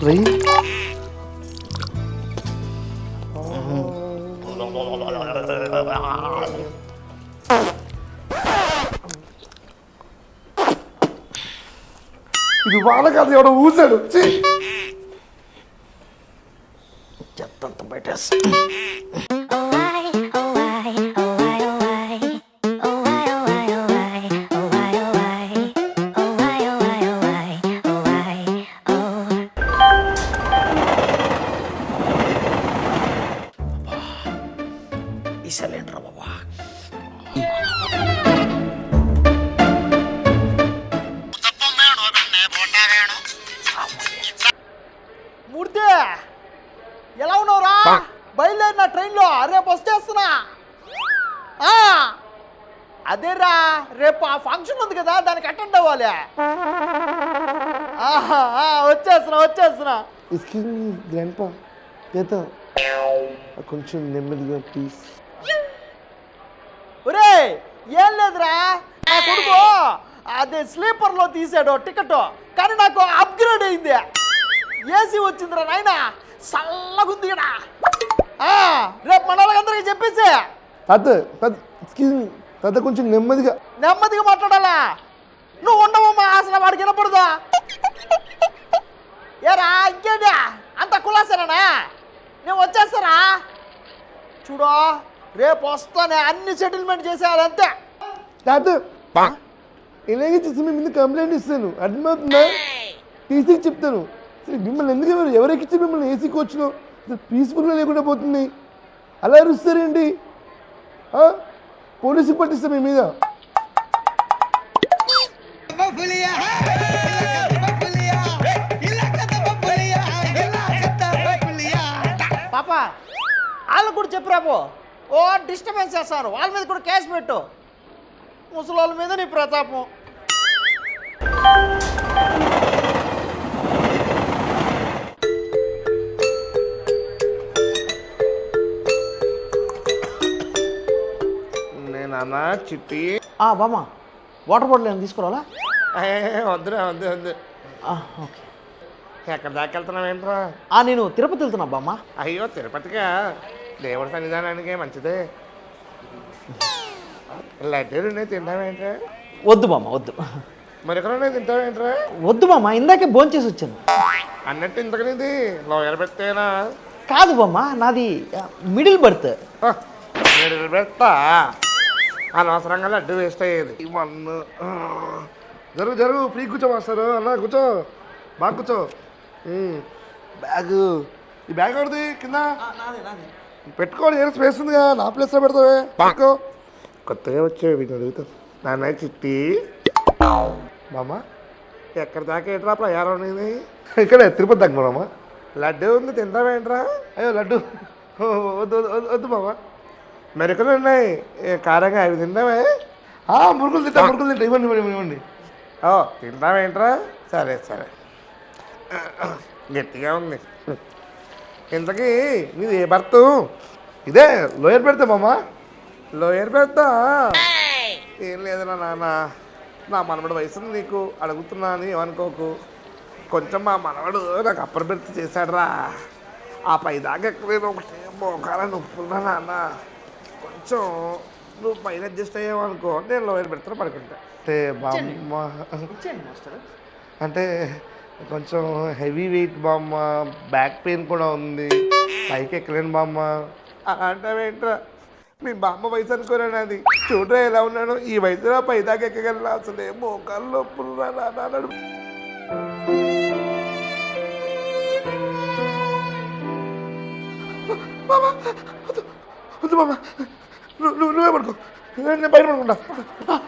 Try. ఇది వాళ్ళ కాదు, ఎవడో ఊసాడు. చెత్తంత బయట ఈ సిలిండర్ బాబా. మూర్తి ఎలా ఉన్నావురా? బయలుదేరిన ట్రైన్లో రేపు వచ్చేస్తున్నా. అదేరా రేపు ఆ ఫంక్షన్ ఉంది కదా, దానికి అటెండ్ అవ్వాలి. వచ్చేస్తున్నా. ఎక్స్క్యూజ్ మీ గ్రాండ్పా, చేద్దాం కొంచెం నెమ్మదిగా ప్లీజ్. ఒరే ఏం లేదురా, నా కొడుకు అదే స్లీపర్లో తీసాడు టికెట్, కానీ నాకు అప్గ్రేడ్ అయింది. ఏసీ వచ్చిందిరా నాయన, చల్లగుంది ఇక్కడ. రేపు మన వాళ్ళందరికీ చెప్పేసి. ఎక్స్క్యూజ్ మీ తాత, కొంచెం నెమ్మదిగా మాట్లాడాలా? నువ్వు ఉండవమ్మా, అసలు వాడికి వినపడదా? ఏరా ఇంకేంటి అంత కులాసేనా? నేను వచ్చేస్తారా? చూడు రేపు వస్తానే, అన్ని సెటిల్మెంట్ చేసేయాలంతే. తాత ఇలాగే చేసి మీ ముందు కంప్లైంట్ ఇస్తాను, అర్థమవుతుందా? టీసీకి చెప్తాను. సరే మిమ్మల్ని ఎందుకు ఎవరెక్కించి మిమ్మల్ని ఏసీ కోచ్లో పీస్ఫుల్గా లేకుండా పోతుంది, అలా అరుస్తారేంటి? పోలీసుకి పట్టిస్తాం మీ మీద. పాప వాళ్ళకు కూడా చెప్పురాపో, ఓ డిస్టర్బెన్స్ చేస్తారు, వాళ్ళ మీద కూడా కేసు పెట్టు. ముసలోళ్ళ మీద నీ ప్రతాపం. నేనన్నా చిట్టి. బామ్మ వాటర్ బాటిల్ ఏమైనా తీసుకురావాలా? వద్దురా, వద్దు. ఓకే. ఎక్కడి దాకా వెళ్తున్నావు ఏంట్రా? నేను తిరుపతి వెళ్తున్నా బామ్మ. అయ్యో తిరుపతిగా? దేవుడి సన్నిధానానికే మంచిదే. లడ్డూలునే తింటావేంట్రా? వద్దు బామ్మ వద్దు. మరి ఎక్కడనే తింటావేంట్రా? వద్దు బామ్మ, ఇందాకే భోంచేసి వచ్చాను. అన్నట్టు ఇంతకనేది లోయర్ పెడితేనా? కాదు బామ్మ, నాది మిడిల్ బర్త్. మిడిల్ పెడతా, అనవసరంగా లడ్డు వేస్ట్ అయ్యేది. జరుగు ఫ్రీ కూర్చో మాస్టారు. అన్న కూర్చో, బాగా కూర్చో. బ్యాగు, ఈ బ్యాగ్ ఎవరిది? కింద పెట్టుకోవాలి, ఏదో స్పేస్ ఉందిగా, నా ప్లేస్లో పెడతావే. పట్టుకో. కొత్తగా వచ్చావు, వీటిని అడుగుతావు. నాన్న చిట్టి మామ ఎక్కడి దాకా ఏంట్రా ప్రయాణం అనేది? ఇక్కడే తిరుపతి దాకా మామ. లడ్డు ఉంది, తింటావేంట్రా? అయ్యో లడ్డు వద్దు మామ. మెరుకులు ఉన్నాయి కారంగా, అవి తింటావే? మురుగులు తింటా, ఇవ్వండి. తింటావేంట్రా? సరే గట్టిగా ఉంది. ఇంతకీ నీది ఏ బర్త్? ఇదే లోయర్ పెడతా మామ. లోయర్ పెడతా. ఏం లేదురా నాన్న, నా మనవడు వయసు నీకు అడుగుతున్నా అని ఏమనుకోకు. కొంచెం మా మనవడు నాకు అప్పర్ బెర్త్ చేశాడురా. ఆ పై దాకా ఎక్కలేదు, ఒకటే మోకాల నొప్పున్నా నాన్న. కొంచెం నువ్వు పైన అడ్జస్ట్ అయ్యావనుకో, నేను లోయర్ పెడతాను పడుకుంటా. అంటే బామ్మ అంటే కొంచెం హెవీ వెయిట్ బామ్మ, బ్యాక్ పెయిన్ కూడా ఉంది, పైకి ఎక్కలేను బామ్మ. అంటావేంట్రా? మీ బామ్మ వయసు అనుకోరాను అది. చూడరా ఎలా ఉన్నాను, ఈ వయసులో పై దాకా ఎక్కగలరా? అసలు ఏం మోకాళ్ళు నొప్పులు రా నాడు. వద్దు బామ్మ, నువ్వే పడుకో, నేను బయట పడుకుంటా.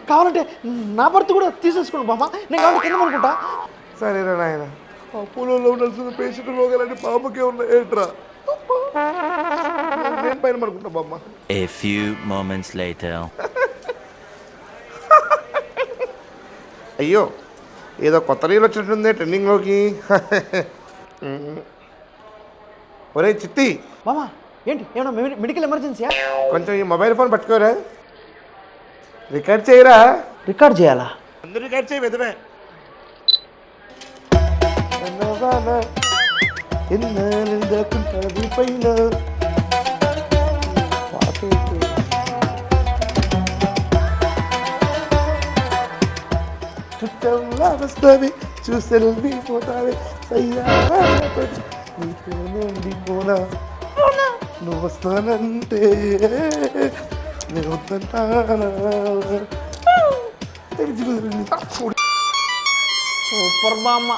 కావాలంటే నా భర్త కూడా తీసేసుకోండి బామ్మ, నేను కావాలంటే కింద పడుకుంటా. సరేనా నాయన. అపోలోలో ఉండాల్సిన పేషెంట్ రోగాలని పాపకే ఉన్నాయి ఏంట్రా? నేను పైన పడుకుంటా బామ్మ. A few moments later. అయ్యో ఏదో కొత్త రీల్ వచ్చినట్టుంది ట్రెండింగ్లోకి. ఒరే చిట్టి బామ్మ, ఏంటి ఏమన్నా మెడికల్ ఎమర్జెన్సీయా? కొంచెం ఈ మొబైల్ ఫోన్ పట్టుకోరా, రికార్డ్ చేయరా. రికార్డ్ చేయాలా? అందరూ రికార్డ్ చేయి వెదవే. ఎన్నాకుంటుంది పైన చుట్టంలా వస్తావి చూసెల్వి పోతావి పోనా నువ్వు వస్తానంటే నేను వద్దంటానా సూపర్ బామ్మ.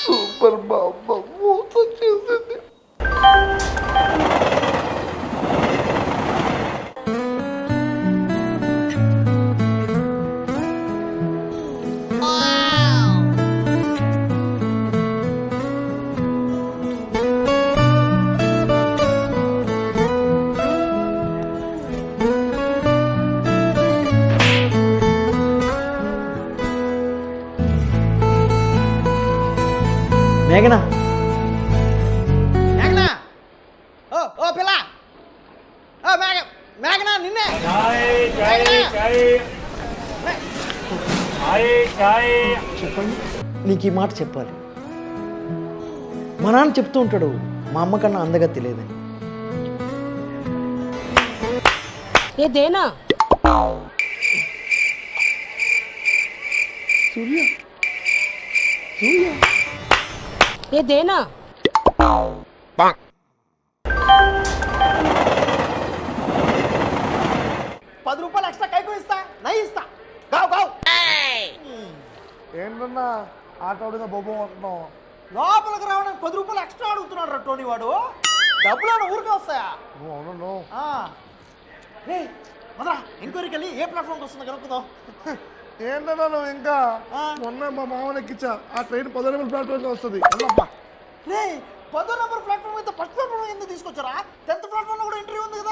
సూపర్ బామ్మ మోసం చేసింది. మేఘనా, మేఘనా, ఓ ఓ పిల్ల, ఓ మేఘనా నిన్నే. చెప్పండి, నీకు ఈ మాట చెప్పాలి. మా నాన్న చెప్తూ ఉంటాడు మా అమ్మ కన్నా అందగా తెలియదని. ये देना సూర్య సూర్య ये देना 10 రూపాయలు ఎక్స్ట్రా కైకు ఇస్తా, నై ఇస్తా. గావ్ గావ్. ఏంటన్నా ఆటోడిగా బొబ్బ అంటున్నావు? లోపలికి రావడానికి 10 రూపాయలు ఎక్స్ట్రా అడుగుతున్నాడు రా టోనీ వాడు. డబ్బులు ఊరికే వస్తాయా? నువ్వు అవును రే మదరా, ఎంక్వైరీకి వెళ్ళి ఏ ప్లాట్ఫామ్కి వస్తుంది కనుక్కుందాం. ఏంటన్నా నువ్వు ఇంకా మొన్న మా మామని ఎక్కించా. ఆ ట్రైన్ 10 నెంబర్ ప్లాట్ఫామ్ వస్తుంది. రే 10వ నెంబర్ ప్లాట్ఫామ్ అయితే ఫస్ట్ ప్లాట్ఫామ్ ఎందుకు తీసుకొచ్చారా? 10th ప్లాట్ఫామ్ కూడా ఎంట్రీ ఉంది కదా.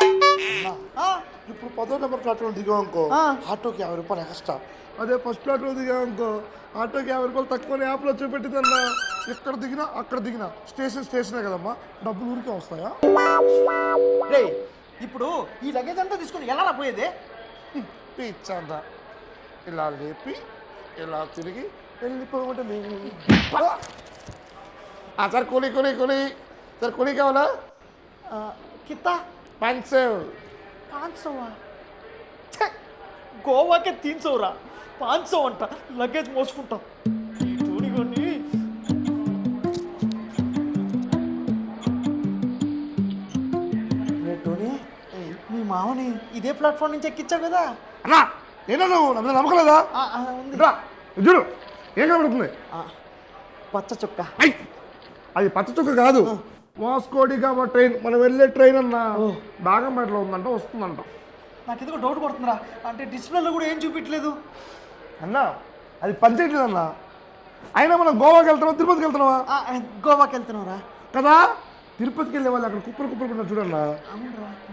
ఇప్పుడు 10వ నెంబర్ ప్లాట్ఫామ్ దిగామనుకో ఆటోకి 50 రూపాయలు ఎక్స్ట్రా. అదే ఫస్ట్ ప్లాట్ఫామ్ దిగామనుకో ఆటోకి 50 రూపాయలు తక్కువ యాప్లో చూపెట్టిందన్నా. ఎక్కడ దిగినా అక్కడ దిగినా స్టేషనే కదమ్మా, డబ్బులు ఊరికే వస్తాయా? రే ఇప్పుడు ఈ లగేజ్ అంతా తీసుకుని ఎలా పోయేది? పిచ్చందా ఇలా లేపి ఇలా తిరిగి వెళ్ళిపోవటమే. సార్ కూలి సార్ కూలి కావాలా? కిత్తా 500. 500 గోవాకే 300 రా, 500 అంట లగేజ్ మోసుకుంటాం. చూడిగొని టోనీ, మీ మామని ఇదే ప్లాట్ఫామ్ నుంచి ఎక్కించావు కదా అన్నా. ఏనా నువ్వు నమ్మ నమ్మకలేదా? చూడు ఏం కనబడుతుంది? పచ్చ చుక్క. అది పచ్చ చుక్క కాదు, వాస్కోడిగామా ట్రైన్. మనం వెళ్ళే ట్రైన్ అన్నా బాగంపేటలో ఉందంట, వస్తుందంట. నాకు ఎందుకో డౌట్ కొడుతుందిరా. అంటే డిస్ప్లేలో కూడా ఏం చూపించలేదు అన్నా. అది పనిచేయట్లేదు అన్నా. అయినా మనం గోవాకి వెళ్తున్నావా తిరుపతికి వెళ్తున్నావా? గోవాకి వెళ్తున్నావురా కదా. తిరుపతికి వెళ్ళే వాళ్ళు అక్కడ కుప్పలు ఉన్నారు చూడన్నా.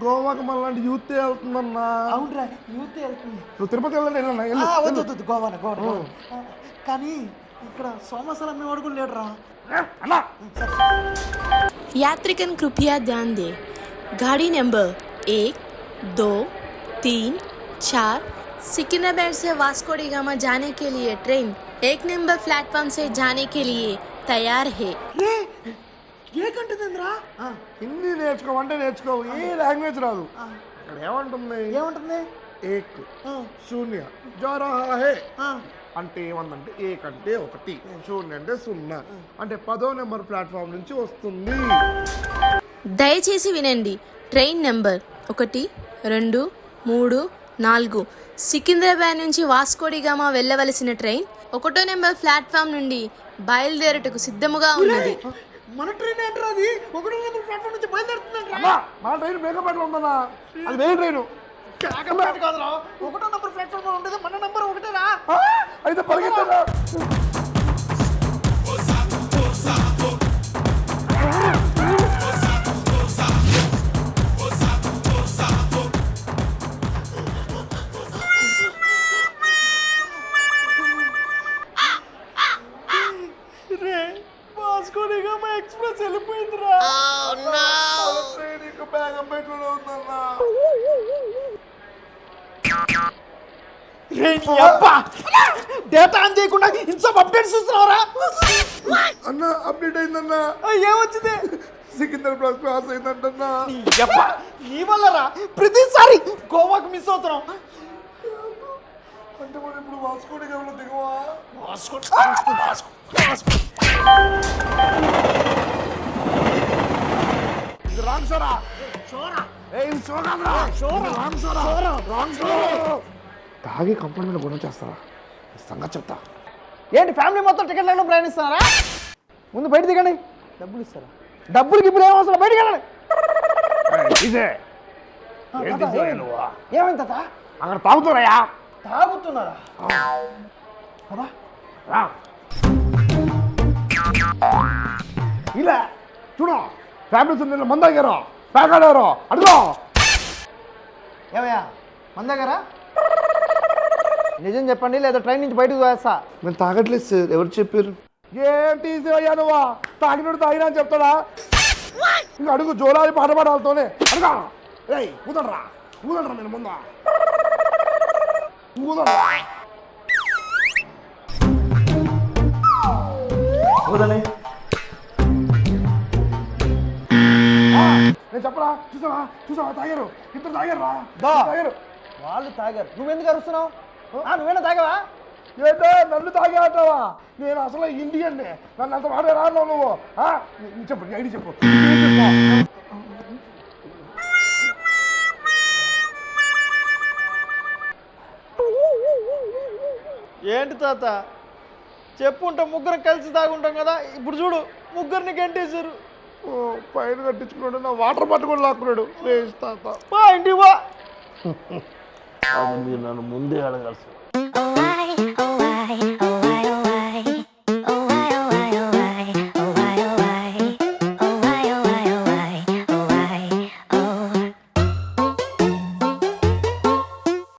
గోవాకి మళ్ళీ యూత్ వెళ్తుందన్నా. అవునరా, యూత్ వెళ్తుంది. నువ్వు తిరుపతి వెళ్ళండి వద్దు గోవా. కానీ ఇక్కడ సోమసాల అమ్మేవాడు కూడా లేడురా. అన్నా. यात्रिगण कृपया ध्यान दें, गाड़ी नंबर 1, 2, 3, 4 सिकंदराबाद से वास्को डी गामा जाने के लिए ट्रेन 1 नंबर प्लेटफॉर्म से जाने के लिए तैयार है. ఏకంటుందిరా? హిందీ నేర్చుకోమంటే నేర్చుకోవు, ఏ లాంగ్వేజ్ రాదు. ఇక్కడ ఏమంటుంది? ఏక్ శూన్య జరా హే అంటే ఏమందంటే ఏక్ అంటే 1, శూన్య అంటే 0. అంటే 10వ నెంబర్ ప్లాట్ఫామ్ నుంచి వస్తుంది. దయచేసి వినండి. ట్రైన్ నెంబర్ 1, 2, 3, 4 సికింద్రాబాద్ నుంచి వాస్కోడిగామా వెళ్ళవలసిన ట్రైన్ 1వ నెంబర్ ప్లాట్ఫామ్ నుండి బయలుదేరుటకు సిద్ధముగా ఉన్నది. మన ట్రైన్ ఏంట్రా అది? 1వ నెంబర్ ప్లాట్ఫామ్ నుంచి బయలుదేరుతుందంట. మన ట్రైన్ బేగంపేటలో ఉందన్నా. అది వేరే ట్రైన్ కాదురా, 1వ నెంబర్ ప్లాట్ఫామ్ లో ఉండేది మన నెంబర్ 1రా. అయితే పరిగెత్తరా. రే వాస్కోడిగామా ఎక్స్ప్రెస్ వెళ్ళిపోయిందిరా. ట్రైన్ ఇంకా బేగంపేటలో ఉందన్నా. డేటా ఆన్ చేయకుండా ఇన్స్టాప్ అప్డేట్స్ చూస్తున్నావురా? అన్న అప్డేట్ అయిందన్నా, ఏమొచ్చింది? సికింద్రాబాద్ క్రాస్ అయిందంటన్నా. నీ వల్లరా ప్రతిసారి గోవాకి మిస్ అవుతున్నాం. అంటే మనం ఇప్పుడు వాస్కోడి గమలో దిగవా? ఇది రాంగ్ సోరా. తాగి కంపెనీలో గుణం చేస్తారా? సంగతి చెప్తా. ఏంటి ఫ్యామిలీ మొత్తం టికెట్ లేకుండా ప్రయాణిస్తున్నారా? ముందు బయట దిగండి, డబ్బులు ఇస్తారా? డబ్బులకి ఇప్పుడు ఏమవసరం, బయటికి వెళ్ళండి. ఏమైంది తాత? అక్కడ తాగుతున్నాయా? తాగుతున్నారా? ఇలా చూడు, ఫ్యామిలీస్ మంద తాగారు, తాగాడారు, అడుగు. ఏమయ్యా మన దగ్గర నిజం చెప్పండి, లేదా ట్రైన్ నుంచి బయటకు వేస్తా. నేను తాగట్లేదు సార్, ఎవరు చెప్పారు? ఏంటి అయ్యా నువ్వా? తాగినోడు తాగినా అని చెప్తాడా? ఇంకా అడుగు, జోలాలి పాట పాడాలతోనే అడుగా. ఏయ్ కూదనరా, కూదనరా నేను ముందా కూదనరా. నేను చెప్పరా? చూసావా తాగారు, ఇద్దరు తాగారు, తాగారు. వాళ్ళు తాగారు, నువ్వెందుకు అరుస్తున్నావు? నువ్వేనా తాగావా? ఏంటో నన్ను తాగే అంటావా? నేను అసలు ఇండియన్, నన్ను అంత మాట రాను నువ్వు. చెప్పు, ఐడి చెప్పు. ఏంటి తాత చెప్పుంటే ముగ్గురం కలిసి తాగుంటాం కదా, ఇప్పుడు చూడు ముగ్గురిని గంటేశారు. పైన కట్టించుకున్నాడు, నా వాటర్ పట్టుకొని లాక్కున్నాడు. ఇంటికి పో. మీరు నన్ను ముందే అడగాల్సి